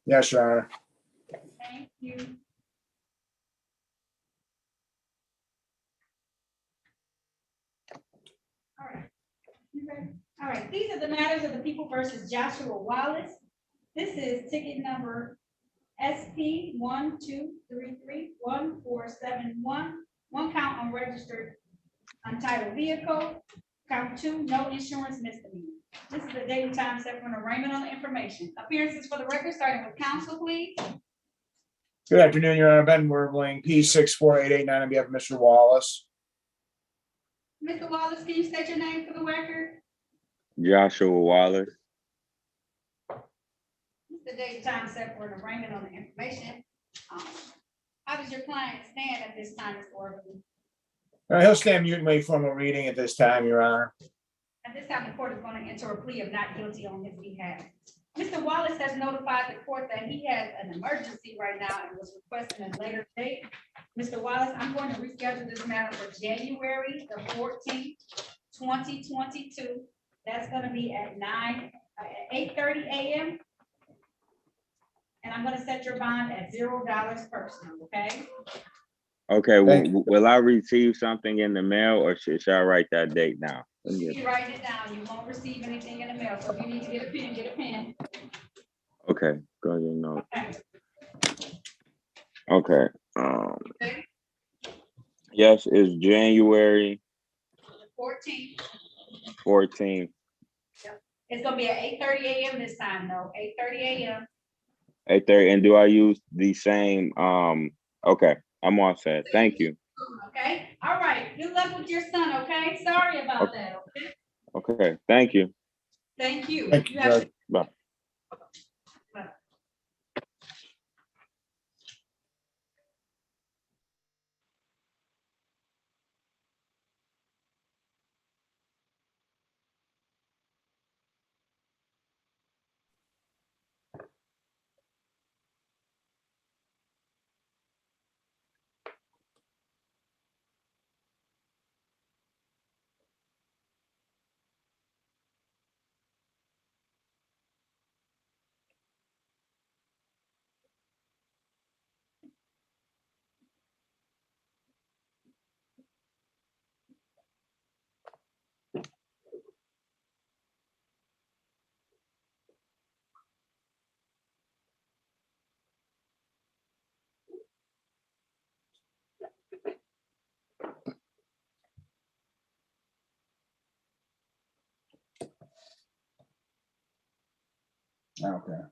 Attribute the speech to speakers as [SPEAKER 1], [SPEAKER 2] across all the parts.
[SPEAKER 1] Yes, Your Honor.
[SPEAKER 2] Thank you. All right. You ready? All right, these are the matters of the people versus Joshua Wallace. This is ticket number SP 123311471. One count unregistered untitled vehicle. Count 2, no insurance misdemeanor. This is the date and time set for an arraignment on the information. Appearances for the record, starting with counsel, please.
[SPEAKER 1] Good afternoon, Your Honor. Ben Werbling, P64889 on behalf of Mr. Wallace.
[SPEAKER 2] Mr. Wallace, can you state your name for the record?
[SPEAKER 3] Joshua Wallace.
[SPEAKER 2] This is the date and time set for an arraignment on the information. How does your client stand at this time, Mr. Werbling?
[SPEAKER 1] He'll stand mute and wait for formal reading at this time, Your Honor.
[SPEAKER 2] At this time, the court is going to enter a plea of not guilty on his behalf. Mr. Wallace has notified the court that he has an emergency right now and was requesting a later date. Mr. Wallace, I'm going to reschedule this matter for January the 14th, 2022. That's going to be at 8:30 a.m. And I'm going to set your bond at $0 personal, okay?
[SPEAKER 3] Okay,
[SPEAKER 1] Thank you.
[SPEAKER 3] will I receive something in the mail or should I write that date down?
[SPEAKER 2] You write it down. You won't receive anything in the mail. So if you need to get a pen, get a pen.
[SPEAKER 3] Okay, go ahead and note.
[SPEAKER 2] Okay.
[SPEAKER 3] Okay. Yes, it's January
[SPEAKER 2] 14th.
[SPEAKER 3] 14th,
[SPEAKER 2] It's gonna be at 8:30 a.m. this time, though. 8:30 a.m.
[SPEAKER 3] 8:30. And do I use the same? Okay, I'm all set. Thank you.
[SPEAKER 2] Okay. All right. Good luck with your son. Okay. Sorry about that. Okay.
[SPEAKER 3] Okay, thank you.
[SPEAKER 2] Thank you.
[SPEAKER 1] Thank you,
[SPEAKER 2] have
[SPEAKER 1] Judge.
[SPEAKER 3] Bye.
[SPEAKER 1] Okay.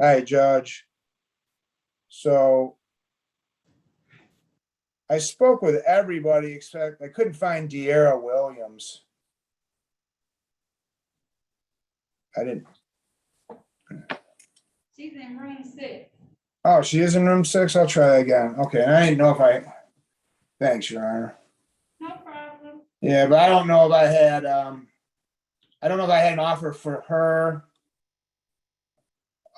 [SPEAKER 1] Hi, Judge. So I spoke with everybody except I couldn't find De'Ara Williams. I didn't.
[SPEAKER 2] She's in room 6.
[SPEAKER 1] Oh, she is in room 6. I'll try that again. Okay, and I didn't know if I. Thanks, Your Honor.
[SPEAKER 2] No problem.
[SPEAKER 1] Yeah, but I don't know if I had. I don't know if I had an offer for her.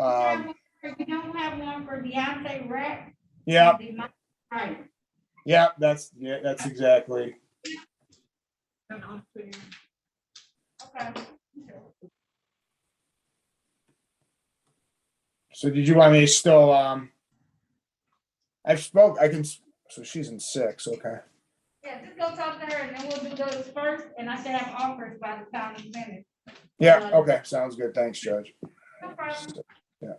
[SPEAKER 2] You don't have one for Deontay Rapp?
[SPEAKER 1] Yeah,
[SPEAKER 2] Right.
[SPEAKER 1] yeah, that's exactly.
[SPEAKER 2] Okay.
[SPEAKER 1] So did you want me to still? I spoke. I can. So she's in 6. Okay.
[SPEAKER 2] Yeah, just go talk to her and then we'll do those first, and I should have offers by the time we finish.
[SPEAKER 1] Yeah. Okay. Sounds good. Thanks, Judge.
[SPEAKER 2] No problem.
[SPEAKER 1] Yeah.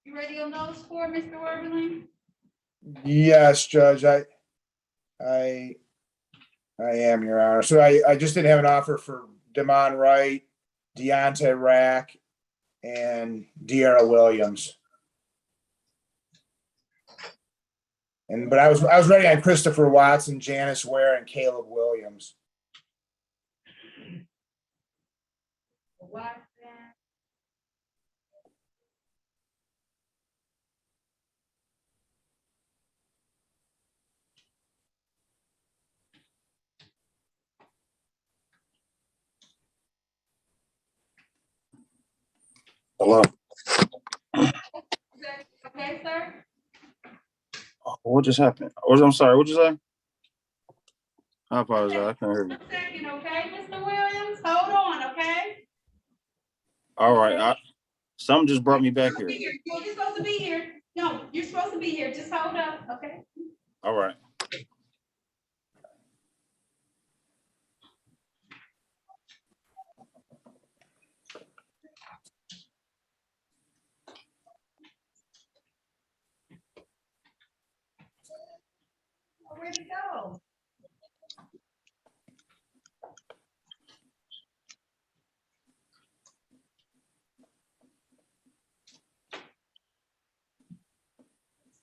[SPEAKER 2] You ready on those 4, Mr. Worthing?
[SPEAKER 1] Yes, Judge. I am, Your Honor. So I just didn't have an offer for Damon Wright, Deontay Rack, and De'Ara Williams. But I was ready on Christopher Watson, Janice Ware, and Caleb Williams.
[SPEAKER 2] Watson.
[SPEAKER 4] Hello.
[SPEAKER 2] Okay, sir.
[SPEAKER 4] What just happened? I'm sorry. What'd you say? I apologize. I couldn't hear you.
[SPEAKER 2] 1 second, okay, Mr. Williams, hold on, okay?
[SPEAKER 4] All right. Something just brought me back here.
[SPEAKER 2] You're supposed to be here. No, you're supposed to be here. Just hold up, okay?
[SPEAKER 4] All right.
[SPEAKER 2] Where'd it go?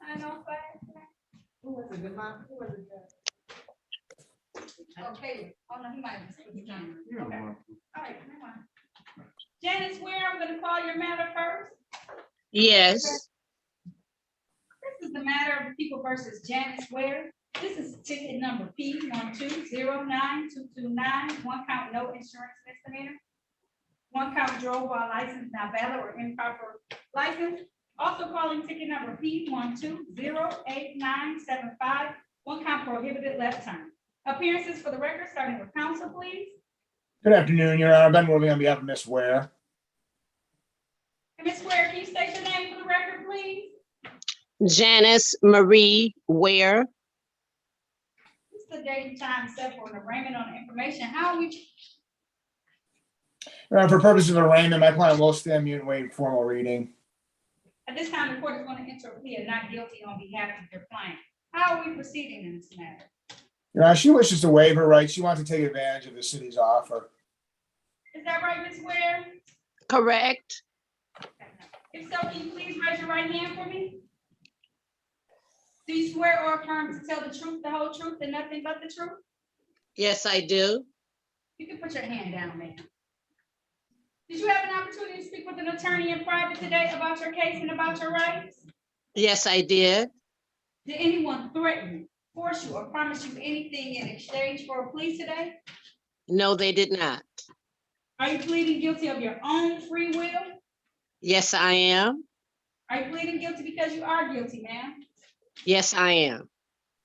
[SPEAKER 2] Sign off fast. Who was it? Who was it? Okay. Oh, no, he might have switched on. Okay. All right, never mind. Janice Ware, I'm gonna call your matter first.
[SPEAKER 5] Yes,
[SPEAKER 2] This is the matter of the people versus Janice Ware. This is ticket number P1209229, one count no insurance misdemeanor. One count drove while license not valid or improper license. Also calling ticket number P1208975, one count prohibited left turn. Appearances for the record, starting with counsel, please.
[SPEAKER 1] Good afternoon, Your Honor. Ben Worthing on behalf of Miss Ware.
[SPEAKER 2] And Ms. Ware, can you state your name for the record, please?
[SPEAKER 5] Janice Marie Ware.
[SPEAKER 2] This is the date and time set for an arraignment on information. How are we?
[SPEAKER 1] Your Honor, for purposes of arraignment, my client will stand mute and waive formal reading.
[SPEAKER 2] At this time, the court is going to enter a plea of not guilty on behalf of your client. How are we proceeding in this matter?
[SPEAKER 1] Your Honor, she wishes to waive her rights. She wants to take advantage of the city's offer.
[SPEAKER 2] Is that right, Ms. Ware?
[SPEAKER 5] Correct.
[SPEAKER 2] If so, can you please raise your right hand for me? Do you swear or affirm to tell the truth, the whole truth, and nothing but the truth?
[SPEAKER 5] Yes, I do.
[SPEAKER 2] You can put your hand down, ma'am. Did you have an opportunity to speak with an attorney in private today about your case and about your rights?
[SPEAKER 5] Yes, I did.
[SPEAKER 2] Did anyone threaten, force you, or promise you anything in exchange for a plea today?
[SPEAKER 5] No, they did not.
[SPEAKER 2] Are you pleading guilty of your own free will?
[SPEAKER 5] Yes, I am.
[SPEAKER 2] Are you pleading guilty because you are guilty, ma'am?
[SPEAKER 5] Yes, I am.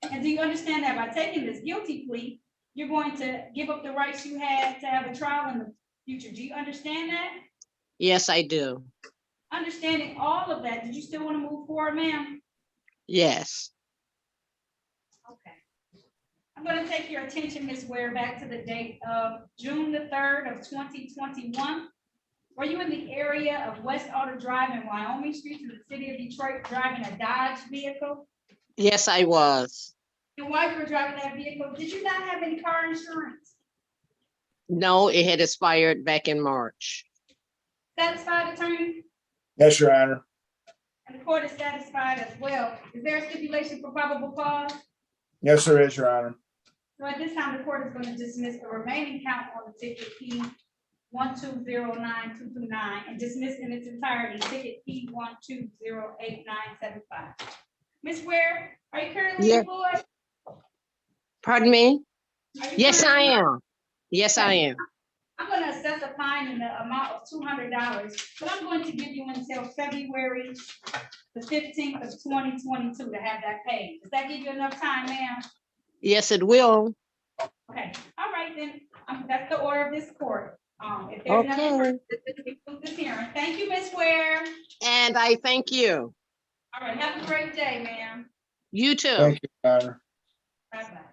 [SPEAKER 2] And do you understand that by taking this guilty plea, you're going to give up the rights you had to have a trial in the future? Do you understand that?
[SPEAKER 5] Yes, I do.
[SPEAKER 2] Understanding all of that, did you still want to move forward, ma'am?
[SPEAKER 5] Yes.
[SPEAKER 2] Okay. I'm going to take your attention, Ms. Ware, back to the date of June the 3rd of 2021. Were you in the area of West Auto Drive and Wyoming Street to the city of Detroit driving a Dodge vehicle?
[SPEAKER 5] Yes, I was.
[SPEAKER 2] And while you were driving that vehicle, did you not have any car insurance?
[SPEAKER 5] No, it had expired back in March.
[SPEAKER 2] Satisfied, attorney?
[SPEAKER 1] Yes, Your Honor.
[SPEAKER 2] And the court is satisfied as well. Is there a stipulation for probable cause?
[SPEAKER 1] Yes, there is, Your Honor.
[SPEAKER 2] So at this time, the court is going to dismiss the remaining count on the ticket P1209229 and dismiss in its entirety ticket P1208975. Ms. Ware, are you currently
[SPEAKER 5] Yeah.
[SPEAKER 2] employed?
[SPEAKER 5] Pardon me?
[SPEAKER 2] Are you
[SPEAKER 5] Yes, I
[SPEAKER 2] currently-
[SPEAKER 5] am. Yes, I am.
[SPEAKER 2] I'm going to assess a fine in the amount of $200, but I'm going to give you until February the 15th of 2022 to have that paid. Does that give you enough time, ma'am?
[SPEAKER 5] Yes, it will.
[SPEAKER 2] Okay, all right then. That's the order of this court. If there's nothing
[SPEAKER 5] Okay.
[SPEAKER 2] further, we conclude this hearing. Thank you, Ms. Ware.
[SPEAKER 5] And I thank you.
[SPEAKER 2] All right, have a great day, ma'am.
[SPEAKER 5] You too.
[SPEAKER 1] Thank you, Your Honor.
[SPEAKER 2] Bye-bye.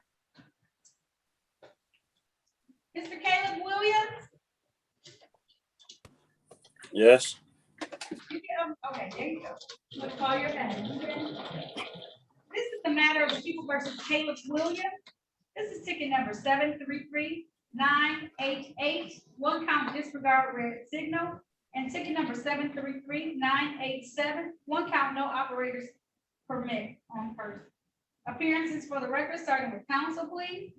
[SPEAKER 2] Mr. Caleb Williams?
[SPEAKER 4] Yes.
[SPEAKER 2] Okay, there you go. I'm gonna call your name. This is the matter of the people versus Caleb Williams. This is ticket number 733-988, one count disregard red signal. And ticket number 733-987, one count no operators permit on person. Appearances for the record, starting with council, please.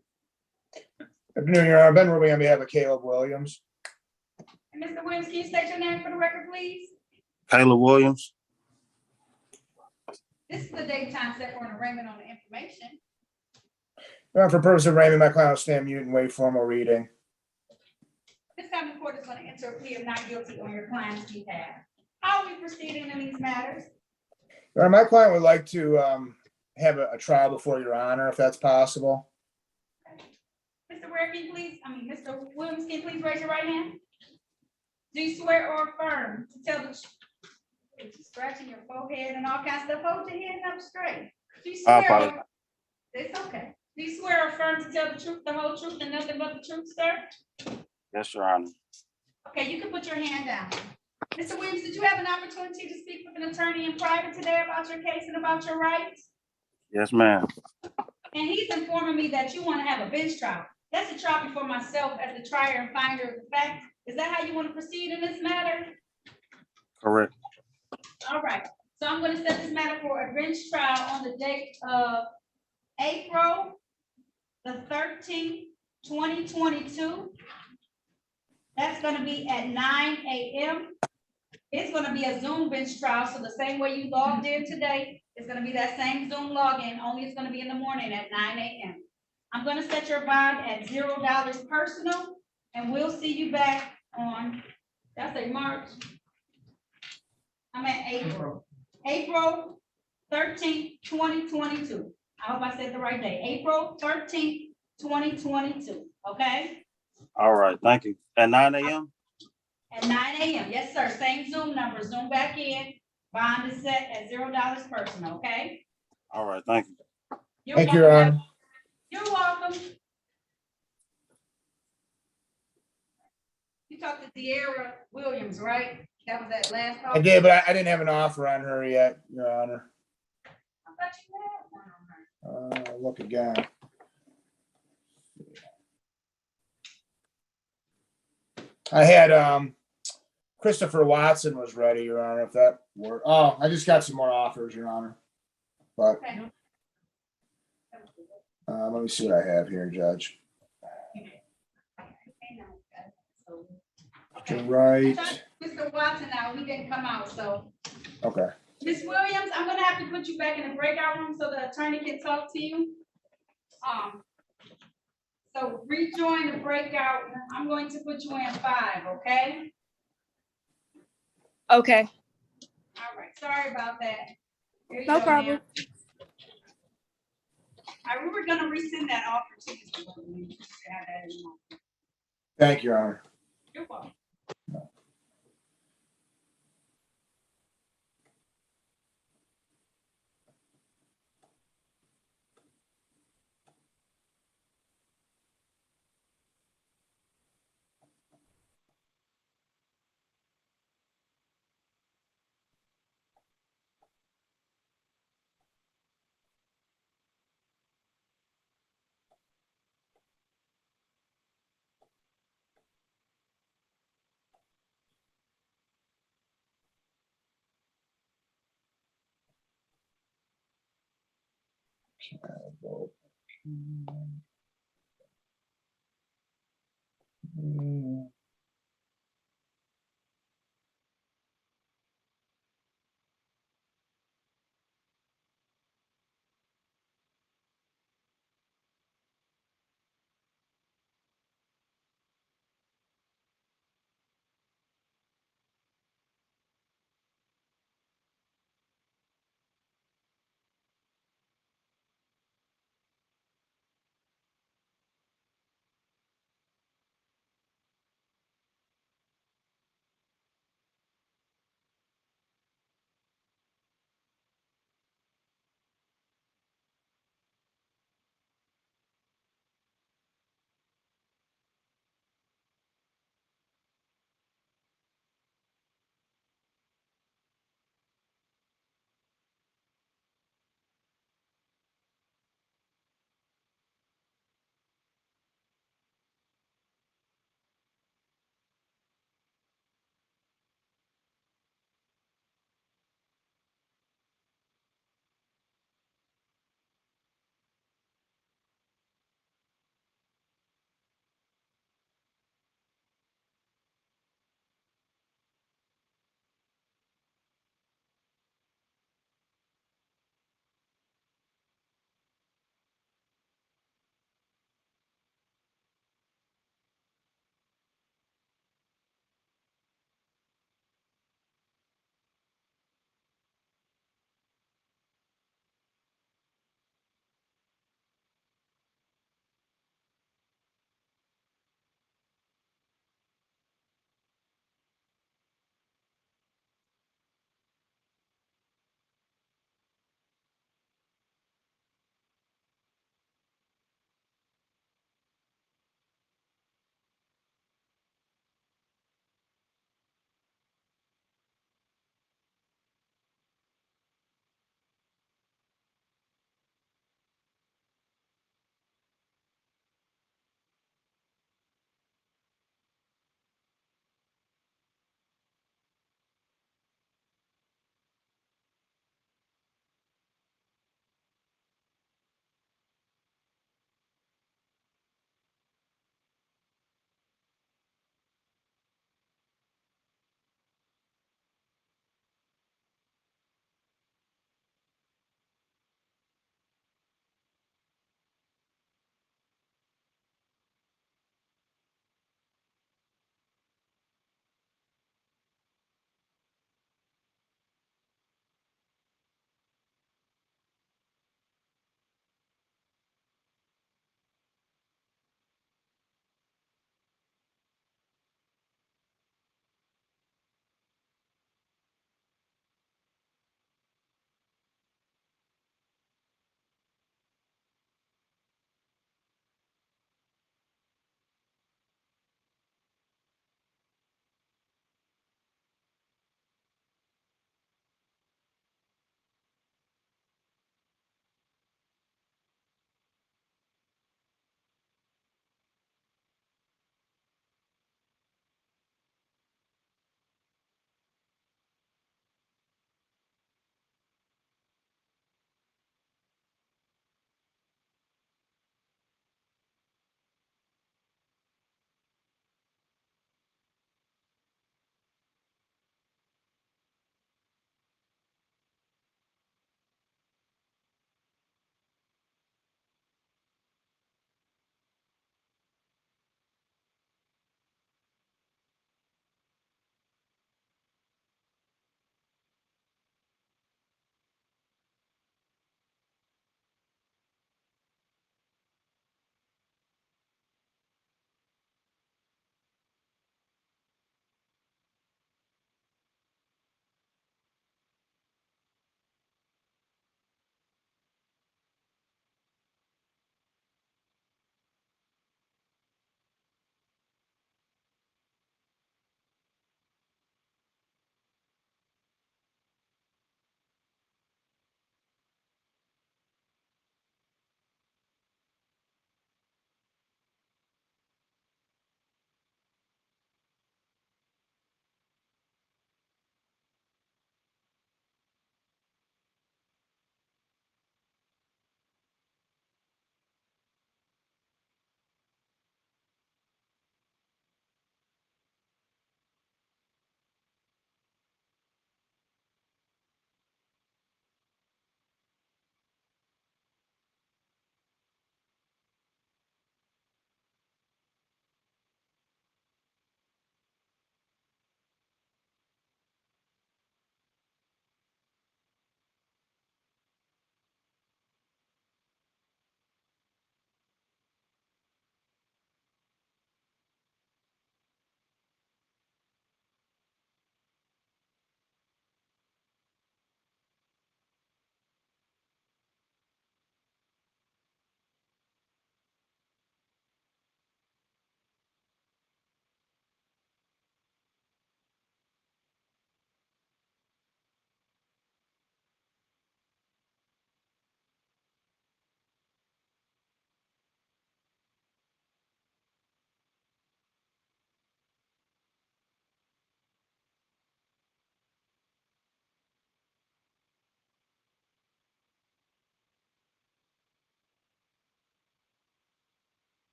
[SPEAKER 1] Good afternoon, Your Honor. Ben Ruby on behalf of Caleb Williams.
[SPEAKER 2] And Mr. Williams, can you state your name for the record, please?
[SPEAKER 4] Caleb Williams.
[SPEAKER 2] This is the date and time set for an arraignment on the information.
[SPEAKER 1] For purpose of arraignment, my client will stand mute and waive formal reading.
[SPEAKER 2] This time the court is going to enter a plea of not guilty on your client's behalf. How are we proceeding in these matters?
[SPEAKER 1] Your Honor, my client would like to have a trial before Your Honor, if that's possible.
[SPEAKER 2] Mr. Ware, can you please, Mr. Williams, can you please raise your right hand? Do you swear or affirm to tell the truth? You're scratching your forehead and all kinds of stuff. Hold your head up straight. Do you
[SPEAKER 4] I
[SPEAKER 2] swear?
[SPEAKER 4] apologize.
[SPEAKER 2] It's okay. Do you swear or affirm to tell the truth, the whole truth, and nothing but the truth, sir?
[SPEAKER 4] Yes, Your Honor.
[SPEAKER 2] Okay, you can put your hand down. Mr. Williams, did you have an opportunity to speak with an attorney in private today about your case and about your rights?
[SPEAKER 4] Yes, ma'am.
[SPEAKER 2] And he's informing me that you want to have a bench trial. That's a trial before myself as the trier and finder of the facts. Is that how you want to proceed in this matter?
[SPEAKER 4] Correct.
[SPEAKER 2] All right, so I'm going to set this matter for a bench trial on the date of April the 13th, 2022. That's going to be at 9 a.m. It's going to be a Zoom bench trial, so the same way you logged in today, it's going to be that same Zoom login, only it's going to be in the morning at 9 a.m. I'm going to set your bond at $0 personal, and we'll see you back on, that's a March. I'm at April 13th, 2022. I hope I said the right day, April 13th, 2022, okay?
[SPEAKER 4] All right. Thank you. At 9 a.m.?
[SPEAKER 2] At 9 a.m. Yes, sir. Same Zoom number. Zoom back in. Bond is set at $0 personal, okay?
[SPEAKER 4] All right. Thank you.
[SPEAKER 2] You're
[SPEAKER 1] Thank you, Your
[SPEAKER 2] welcome.
[SPEAKER 1] Honor.
[SPEAKER 2] You're welcome. You talked to CR337 right? That was that last call?
[SPEAKER 1] I did, but I didn't have an offer on her yet, Your Honor.
[SPEAKER 2] I thought you had one on her.
[SPEAKER 1] Look again. I had Christopher Watson was ready, Your Honor, if that were, oh, I just got some more offers, Your Honor. But
[SPEAKER 2] Okay.
[SPEAKER 1] let me see what I have here, Judge. To right,
[SPEAKER 2] Mr. Watson now, he didn't come out, so.
[SPEAKER 1] okay.
[SPEAKER 2] Ms. Williams, I'm gonna have to put you back in the breakout room so the attorney can talk to you. So rejoin the breakout. I'm going to put you in 5, okay?
[SPEAKER 6] Okay,
[SPEAKER 2] All right, sorry about that. Here you
[SPEAKER 6] no
[SPEAKER 2] go,
[SPEAKER 6] problem.
[SPEAKER 2] ma'am. All right, we were gonna resend that offer to you. So we should have that in mind.
[SPEAKER 1] Thank you, Your Honor.
[SPEAKER 2] You're welcome.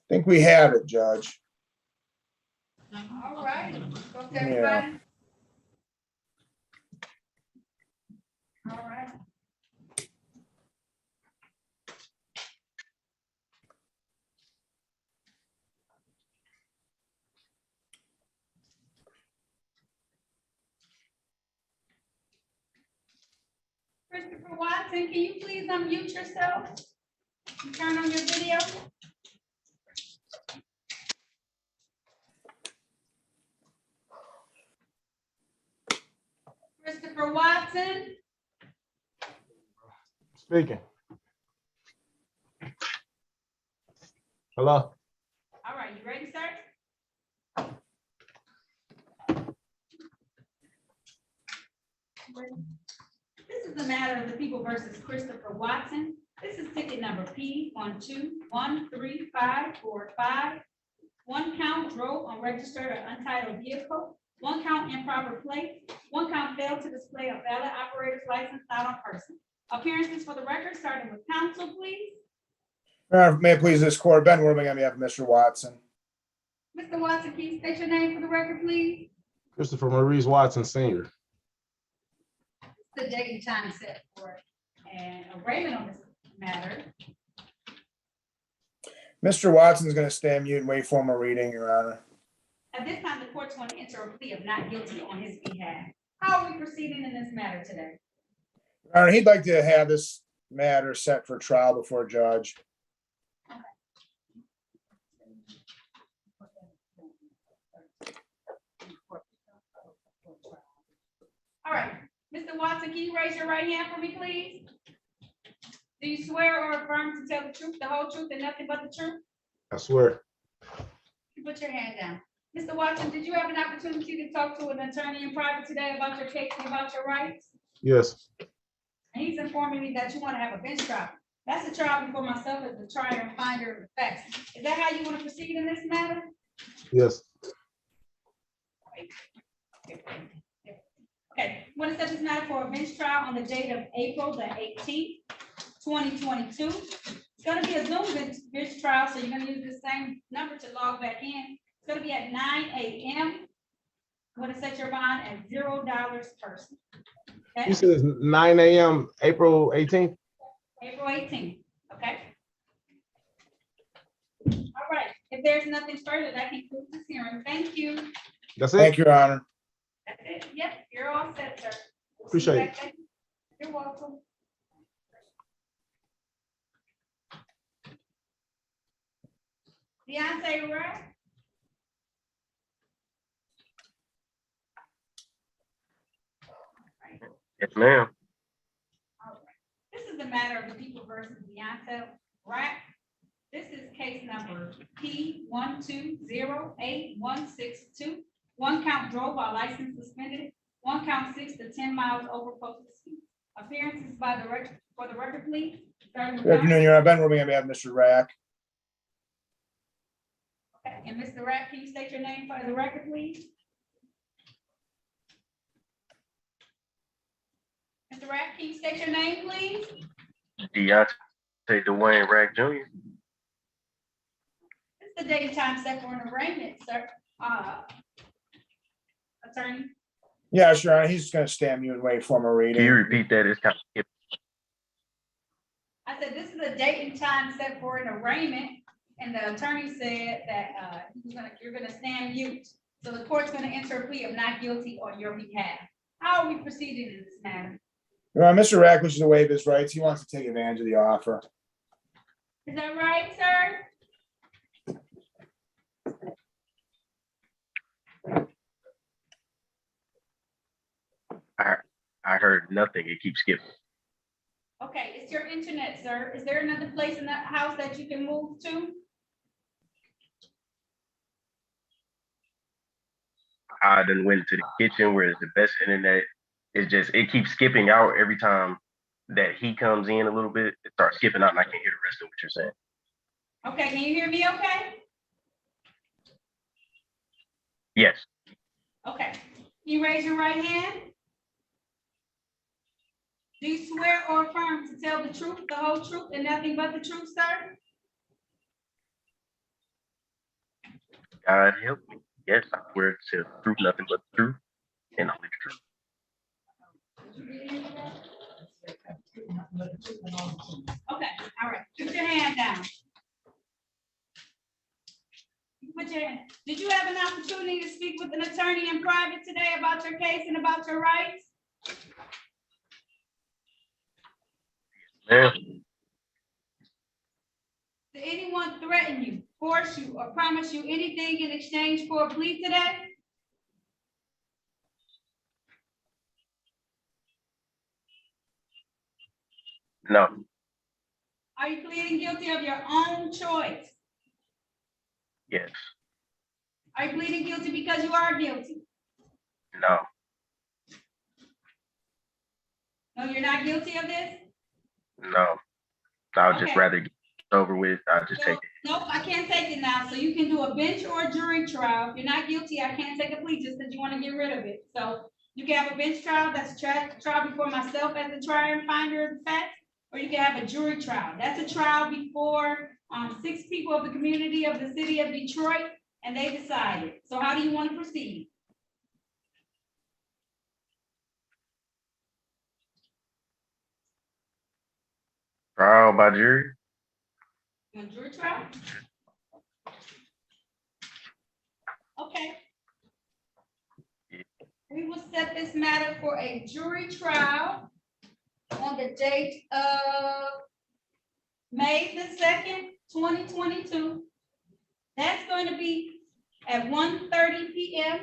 [SPEAKER 1] Think we have it, Judge.
[SPEAKER 2] All right. Go to
[SPEAKER 1] Yeah.
[SPEAKER 2] everybody. All right. Christopher Watson, can you please unmute yourself? And turn on your video. Christopher Watson.
[SPEAKER 6] Speaking. Hello?
[SPEAKER 2] All right, you ready, sir? This is the matter of the people versus Christopher Watson. This is ticket number P12135545. One count drove unregistered or untitled vehicle. One count improper plate. One count failed to display a valid operator's license not on person. Appearances for the record, starting with counsel, please.
[SPEAKER 1] May it please this court, Ben Worthing on behalf of Mr. Watson.
[SPEAKER 2] Mr. Watson, can you state your name for the record, please?
[SPEAKER 6] Christopher Maurice Watson Sr.
[SPEAKER 2] The date and time set for an arraignment on this matter.
[SPEAKER 1] Mr. Watson's going to stand mute and wait for him a reading, Your Honor.
[SPEAKER 2] At this time, the court's going to enter a plea of not guilty on his behalf. How are we proceeding in this matter today?
[SPEAKER 1] Your Honor, he'd like to have this matter set for trial before a judge.
[SPEAKER 2] All right, Mr. Watson, can you raise your right hand for me, please? Do you swear or affirm to tell the truth, the whole truth, and nothing but the truth?
[SPEAKER 6] I swear.
[SPEAKER 2] You put your hand down. Mr. Watson, did you have an opportunity to talk to an attorney in private today about your case and about your rights?
[SPEAKER 6] Yes.
[SPEAKER 2] And he's informing me that you want to have a bench trial. That's a trial before myself as the trier and finder of the facts. Is that how you want to proceed in this matter?
[SPEAKER 6] Yes.
[SPEAKER 2] Okay, want to set this matter for a bench trial on the date of April the 18th, 2022. It's going to be a Zoom bench trial, so you're going to use the same number to log back in. It's going to be at 9 a.m. I'm going to set your bond at $0 person. Okay?
[SPEAKER 6] You said it's 9 a.m. April 18th?
[SPEAKER 2] April 18th, okay? All right, if there's nothing further, that concludes this hearing. Thank you.
[SPEAKER 6] That's it?
[SPEAKER 1] Thank you, Your Honor.
[SPEAKER 2] That's it. Yep, you're all set, sir. We'll see you
[SPEAKER 6] Appreciate
[SPEAKER 2] back then. You're welcome. Deontay, right?
[SPEAKER 7] Yes, ma'am.
[SPEAKER 2] All right. This is the matter of the people versus Deontay, right? This is case number P12086162. One count drove while license suspended. One count 6 to 10 miles over posted speed. Appearances by the record, for the record, please. Starting with
[SPEAKER 1] Good afternoon, Your Honor. Ben Worthing on behalf of Mr. Rack.
[SPEAKER 2] Okay, and Mr. Rapp, can you state your name for the record, please? Mr. Rapp, can you state your name, please?
[SPEAKER 7] Deontay Dwayne Rack Jr.
[SPEAKER 2] It's the date and time set for an arraignment, sir. Attorney,
[SPEAKER 1] Yes, Your Honor. He's just going to stand mute and wait for him a
[SPEAKER 7] Can you
[SPEAKER 1] reading.
[SPEAKER 7] repeat that? It's kind of,
[SPEAKER 2] I said, this is a date and time set for an arraignment, and the attorney said that you're gonna stand mute. So the court's gonna enter a plea of not guilty on your behalf. How are we proceeding in this matter?
[SPEAKER 1] Your Honor, Mr. Rack wishes to waive his rights. He wants to take advantage of the offer.
[SPEAKER 2] Is that right, sir?
[SPEAKER 7] I heard nothing. It keeps skipping.
[SPEAKER 2] Okay, it's your internet, sir. Is there another place in that house that you can move to?
[SPEAKER 7] I then went to the kitchen where it's the best internet. It's just, it keeps skipping out every time that he comes in a little bit. It starts skipping out and I can't hear the rest of what you're saying.
[SPEAKER 2] Okay, can you hear me okay?
[SPEAKER 7] Yes,
[SPEAKER 2] Okay, can you raise your right hand? Do you swear or affirm to tell the truth, the whole truth, and nothing but the truth, sir?
[SPEAKER 7] God help me. Yes, I swear to tell the truth, nothing but the truth, and only the truth.
[SPEAKER 2] Okay, all right, put your hand down. Put your hand. Did you have an opportunity to speak with an attorney in private today about your case and about your rights?
[SPEAKER 7] Man,
[SPEAKER 2] Did anyone threaten you, force you, or promise you anything in exchange for a plea today?
[SPEAKER 7] no,
[SPEAKER 2] Are you pleading guilty of your own choice?
[SPEAKER 7] yes,
[SPEAKER 2] Are you pleading guilty because you are guilty?
[SPEAKER 7] no,
[SPEAKER 2] No, you're not guilty of this?
[SPEAKER 7] no. I would just
[SPEAKER 2] Okay.
[SPEAKER 7] rather get it over with. I'll just
[SPEAKER 2] So,
[SPEAKER 7] take it.
[SPEAKER 2] nope, I can't take it now. So you can do a bench or a jury trial. If you're not guilty, I can't take a plea just because you want to get rid of it. So you can have a bench trial, that's a trial before myself as the trier and finder of the facts, or you can have a jury trial. That's a trial before 6 people of the community of the city of Detroit, and they decided. So how do you want to proceed?
[SPEAKER 7] Trial by jury?
[SPEAKER 2] You want jury trial? Okay. We will set this matter for a jury trial on the date of May the 2nd, 2022. That's going to be at 1:30 p.m.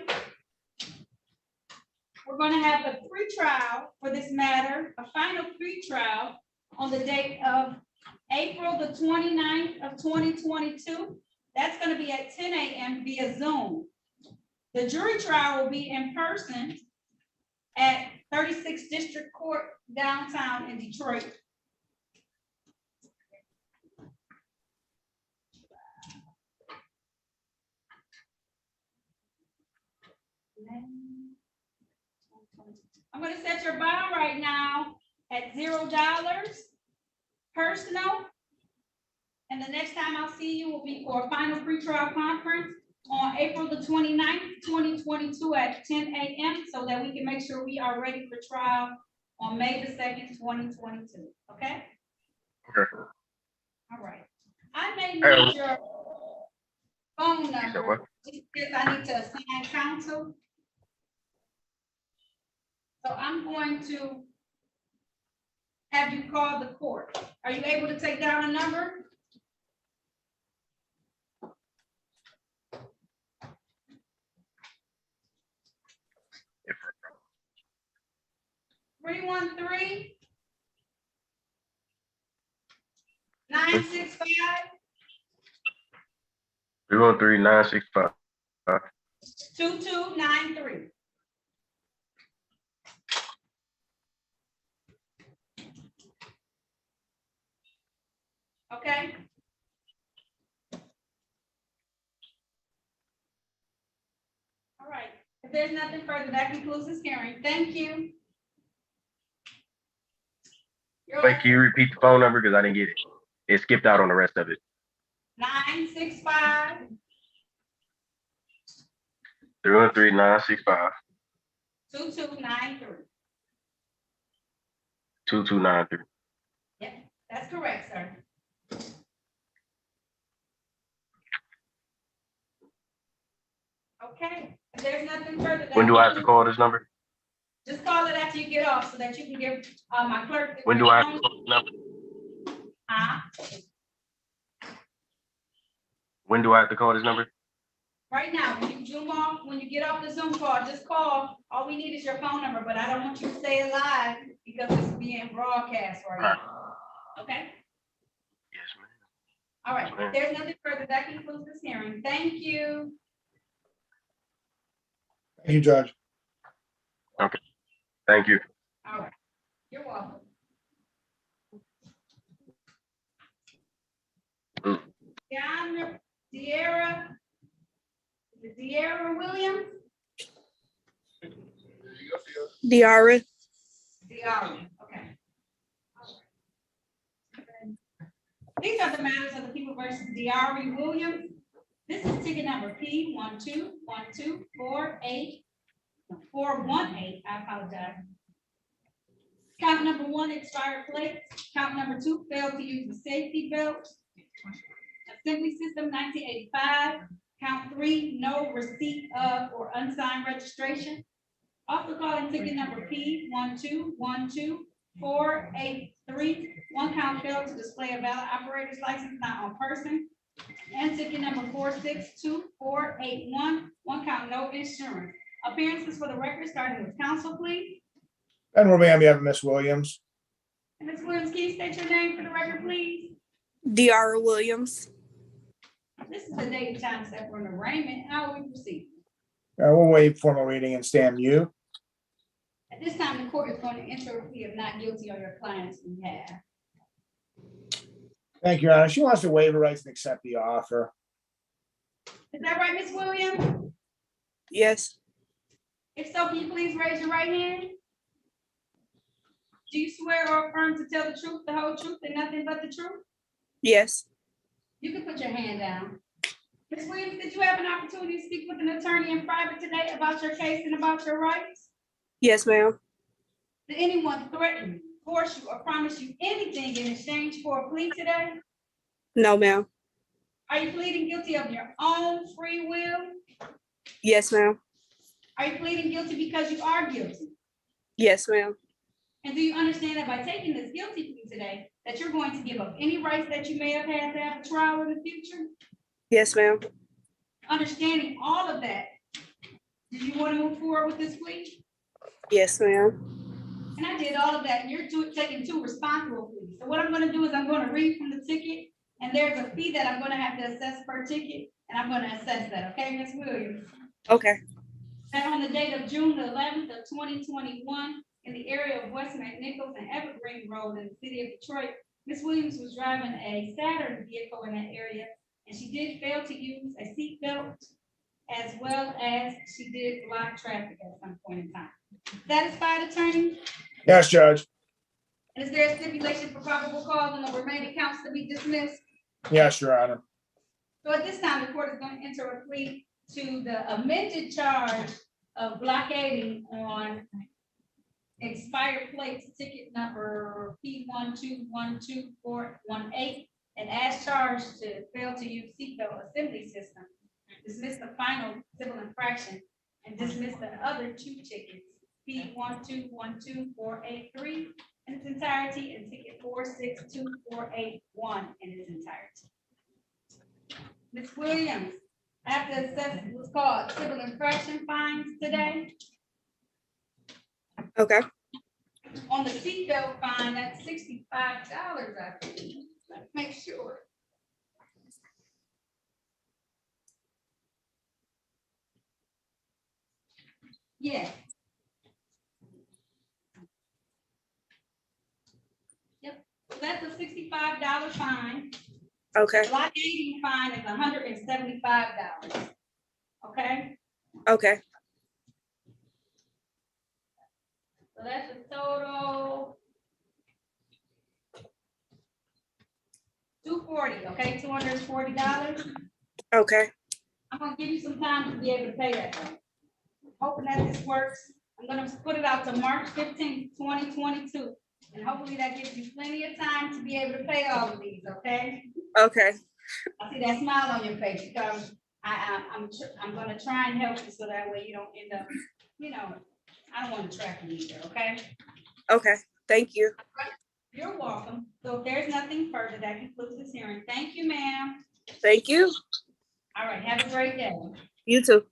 [SPEAKER 2] We're going to have a pre-trial for this matter, a final pre-trial on the date of April the 29th of 2022. That's going to be at 10 a.m. via Zoom. The jury trial will be in person at 36th District Court downtown in Detroit. I'm going to set your bond right now at $0 personal. And the next time I'll see you will be for a final pretrial conference on April the 29th, 2022 at 10 a.m. so that we can make sure we are ready for trial on May the 2nd, 2022. Okay?
[SPEAKER 7] Okay.
[SPEAKER 2] All right. I may
[SPEAKER 7] Hey,
[SPEAKER 2] need your phone
[SPEAKER 7] You said
[SPEAKER 2] number
[SPEAKER 7] what?
[SPEAKER 2] because I need to assign counsel. So I'm going to have you call the court. Are you able to take down a number?
[SPEAKER 7] If
[SPEAKER 2] 313 965
[SPEAKER 7] 313-965.
[SPEAKER 2] 2293. Okay? All right. If there's nothing further, that concludes this hearing. Thank you.
[SPEAKER 7] Wait, can you repeat the phone number? Because I didn't get it. It skipped out on the rest of it.
[SPEAKER 2] 965
[SPEAKER 7] 313-965.
[SPEAKER 2] 2293.
[SPEAKER 7] 2293.
[SPEAKER 2] Yeah, that's correct, sir. Okay, if there's nothing further.
[SPEAKER 7] When do I have to call this number?
[SPEAKER 2] Just call it after you get off so that you can give my clerk.
[SPEAKER 7] When do I have to call this number? When do I have to call this number?
[SPEAKER 2] Right now, when you zoom off, when you get off the Zoom call, just call. All we need is your phone number, but I don't want you to stay alive because it's being broadcast right now. Okay?
[SPEAKER 7] Yes, ma'am.
[SPEAKER 2] All right, if there's nothing further, that concludes this hearing. Thank you.
[SPEAKER 1] Thank you, Judge.
[SPEAKER 7] Thank you.
[SPEAKER 2] All right, you're welcome. De'Ara Williams?
[SPEAKER 8] Diara.
[SPEAKER 2] De'Ara, okay. These are the matters of the people versus De'Ara Williams. This is ticket number P 418, I apologize. Count number 1, expired plates. Count number 2, failed to use the safety belt. Assembly system 1985. Count 3, no receipt of or unsigned registration. Also calling ticket number P 1212483. One count failed to display a valid operator's license not on person. And ticket number 4622481. One count no insurance. Appearances for the record, starting with counsel, please.
[SPEAKER 1] And we're on behalf of Miss Williams.
[SPEAKER 2] And Ms. Williams, can you state your name for the record, please?
[SPEAKER 8] Deara Williams.
[SPEAKER 2] This is the date and time set for an arraignment. How will we proceed?
[SPEAKER 1] We'll waive formal reading and stand mute.
[SPEAKER 2] At this time, the court is going to enter a plea of not guilty on your client's behalf.
[SPEAKER 1] Thank you, Your Honor. She wants to waive her rights and accept the offer.
[SPEAKER 2] Is that right, Ms. Williams?
[SPEAKER 8] Yes.
[SPEAKER 2] If so, can you please raise your right hand? Do you swear or affirm to tell the truth, the whole truth, and nothing but the truth?
[SPEAKER 8] Yes.
[SPEAKER 2] You can put your hand down. Ms. Williams, did you have an opportunity to speak with an attorney in private today about your case and about your rights?
[SPEAKER 8] Yes, ma'am.
[SPEAKER 2] Did anyone threaten, force you, or promise you anything in exchange for a plea today?
[SPEAKER 8] No, ma'am.
[SPEAKER 2] Are you pleading guilty of your own free will?
[SPEAKER 8] Yes, ma'am.
[SPEAKER 2] Are you pleading guilty because you are guilty?
[SPEAKER 8] Yes, ma'am.
[SPEAKER 2] And do you understand that by taking this guilty plea today, that you're going to give up any rights that you may have had to have a trial in the future?
[SPEAKER 8] Yes, ma'am.
[SPEAKER 2] Understanding all of that, do you want to move forward with this plea?
[SPEAKER 8] Yes, ma'am.
[SPEAKER 2] And I did all of that, and you're taking 2 responsible pleas. So what I'm going to do is I'm going to read from the ticket, and there's a fee that I'm going to have to assess per ticket, and I'm going to assess that, okay, Ms. Williams?
[SPEAKER 8] Okay.
[SPEAKER 2] That on the date of June the 11th of 2021, in the area of West McNichols and Evergreen Road in the city of Detroit, Ms. Williams was driving a Saturn vehicle in that area, and she did fail to use a seat belt, as well as she did block traffic at some point in time. Satisfied, attorney?
[SPEAKER 1] Yes, Judge.
[SPEAKER 2] And is there a stipulation for probable cause on the remaining counts to be dismissed?
[SPEAKER 1] Yes, Your Honor.
[SPEAKER 2] So at this time, the court is going to enter a plea to the amended charge of blockading on expired plates, ticket number P 1212418, and as charged to fail to use seatbelt assembly system. Dismiss the final civil infraction and dismiss the other 2 tickets, P 1212483 in its entirety and ticket 462481 in its entirety. Ms. Williams, I have to assess what's called civil infraction fines today.
[SPEAKER 8] Okay.
[SPEAKER 2] On the seatbelt fine, that's $65, I think. Let's make sure. Yeah. Yep, so that's a $65 fine.
[SPEAKER 8] Okay.
[SPEAKER 2] Blockading fine is $175. Okay,
[SPEAKER 8] Okay.
[SPEAKER 2] so that's a total $240, okay, $240.
[SPEAKER 8] Okay.
[SPEAKER 2] I'm gonna give you some time to be able to pay that though. Hoping that this works. I'm gonna put it out to March 15th, 2022. And hopefully that gives you plenty of time to be able to pay all of these, okay?
[SPEAKER 8] Okay.
[SPEAKER 2] I see that smile on your face because I'm gonna try and help you so that way you don't end up, I don't want to trap you either, okay?
[SPEAKER 8] Okay. Thank you.
[SPEAKER 2] You're welcome. So if there's nothing further, that concludes this hearing. Thank you, ma'am.
[SPEAKER 8] Thank you.
[SPEAKER 2] All right, have a great day.
[SPEAKER 8] You too.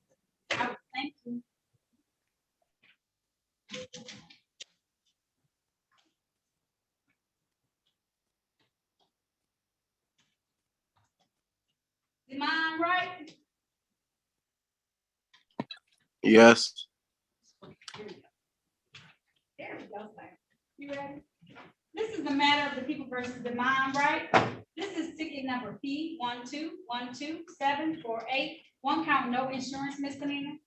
[SPEAKER 2] All right, thank you. Am I right?
[SPEAKER 4] Yes.
[SPEAKER 2] There we go, sir. You ready? This is the matter of the people versus the mind, right? This is ticket number P 1212748. One count, no insurance misdemeanor.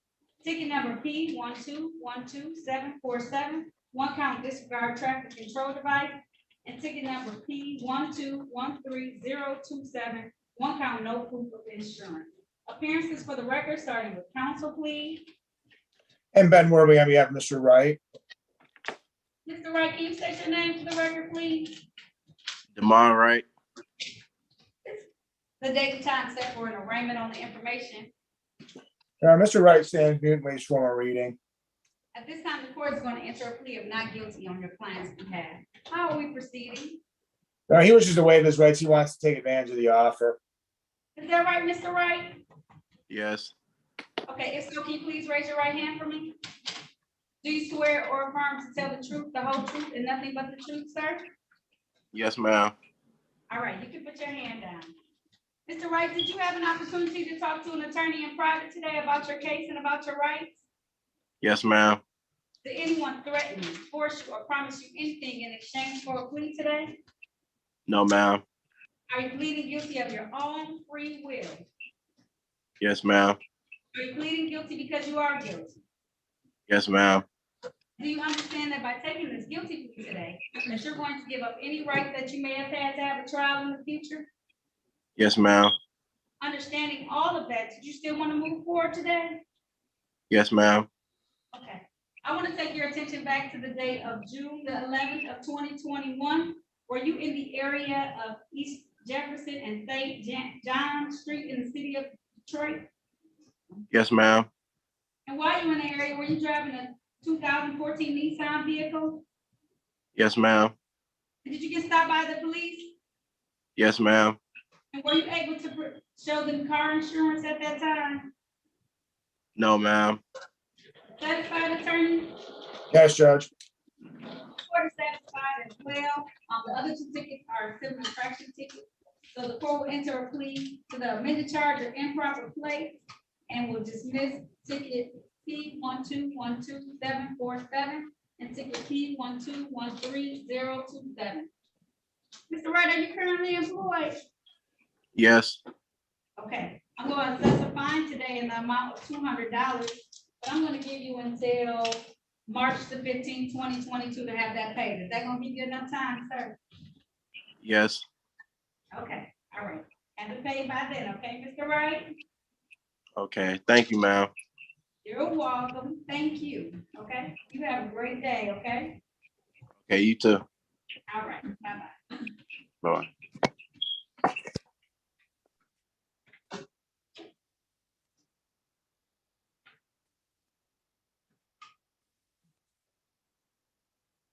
[SPEAKER 2] Ticket number P 1212747. One count, disregard traffic control device. And ticket number P 1213027. One count, no proof of insurance. Appearances for the record, starting with counsel, please.
[SPEAKER 1] And Ben Worthing on behalf of Mr. Wright.
[SPEAKER 2] Mr. Wright, can you state your name for the record, please?
[SPEAKER 4] Demond Wright.
[SPEAKER 2] The date and time set for an arraignment on the information.
[SPEAKER 1] Mr. Wright stands mute and waits for a reading.
[SPEAKER 2] At this time, the court is going to enter a plea of not guilty on your client's behalf. How are we proceeding?
[SPEAKER 1] He wishes to waive his rights. He wants to take advantage of the offer.
[SPEAKER 2] Is that right, Mr. Wright?
[SPEAKER 4] Yes.
[SPEAKER 2] Okay, if so, can you please raise your right hand for me? Do you swear or affirm to tell the truth, the whole truth, and nothing but the truth, sir?
[SPEAKER 4] Yes, ma'am.
[SPEAKER 2] All right, you can put your hand down. Mr. Wright, did you have an opportunity to talk to an attorney in private today about your case and about your rights?
[SPEAKER 4] Yes, ma'am.
[SPEAKER 2] Did anyone threaten you, force you, or promise you anything in exchange for a plea today?
[SPEAKER 4] No, ma'am.
[SPEAKER 2] Are you pleading guilty of your own free will?
[SPEAKER 4] Yes, ma'am.
[SPEAKER 2] Are you pleading guilty because you are guilty?
[SPEAKER 4] Yes, ma'am.
[SPEAKER 2] Do you understand that by taking this guilty plea today, that you're going to give up any right that you may have had to have a trial in the future?
[SPEAKER 4] Yes, ma'am.
[SPEAKER 2] Understanding all of that, did you still want to move forward today?
[SPEAKER 4] Yes, ma'am.
[SPEAKER 2] Okay. I want to take your attention back to the date of June the 11th of 2021. Were you in the area of East Jefferson and St. John Street in the city of Detroit?
[SPEAKER 4] Yes, ma'am.
[SPEAKER 2] And while you were in the area, were you driving a 2014 Nissan vehicle?
[SPEAKER 4] Yes, ma'am.
[SPEAKER 2] Did you get stopped by the police?
[SPEAKER 4] Yes, ma'am.
[SPEAKER 2] And were you able to show them car insurance at that time?
[SPEAKER 4] No, ma'am.
[SPEAKER 2] Satisfied, attorney?
[SPEAKER 1] Yes, Judge.
[SPEAKER 2] Court is satisfied as well. The other two tickets are civil infraction tickets. So the court will enter a plea to the amended charge of improper plate and will dismiss ticket P 1212747 and ticket P 1213027. Mr. Wright, are you currently employed?
[SPEAKER 4] Yes.
[SPEAKER 2] Okay, I'm going to assess a fine today in the amount of $200, but I'm going to give you until March the 15th, 2022 to have that paid. Is that going to give you enough time, sir?
[SPEAKER 4] Yes.
[SPEAKER 2] Okay, all right. Have it paid by then, okay, Mr. Wright?
[SPEAKER 4] Okay. Thank you, ma'am.
[SPEAKER 2] You're welcome. Thank you. Okay, you have a great day, okay?
[SPEAKER 4] Okay, you too.
[SPEAKER 2] All right, bye-bye.
[SPEAKER 4] Bye.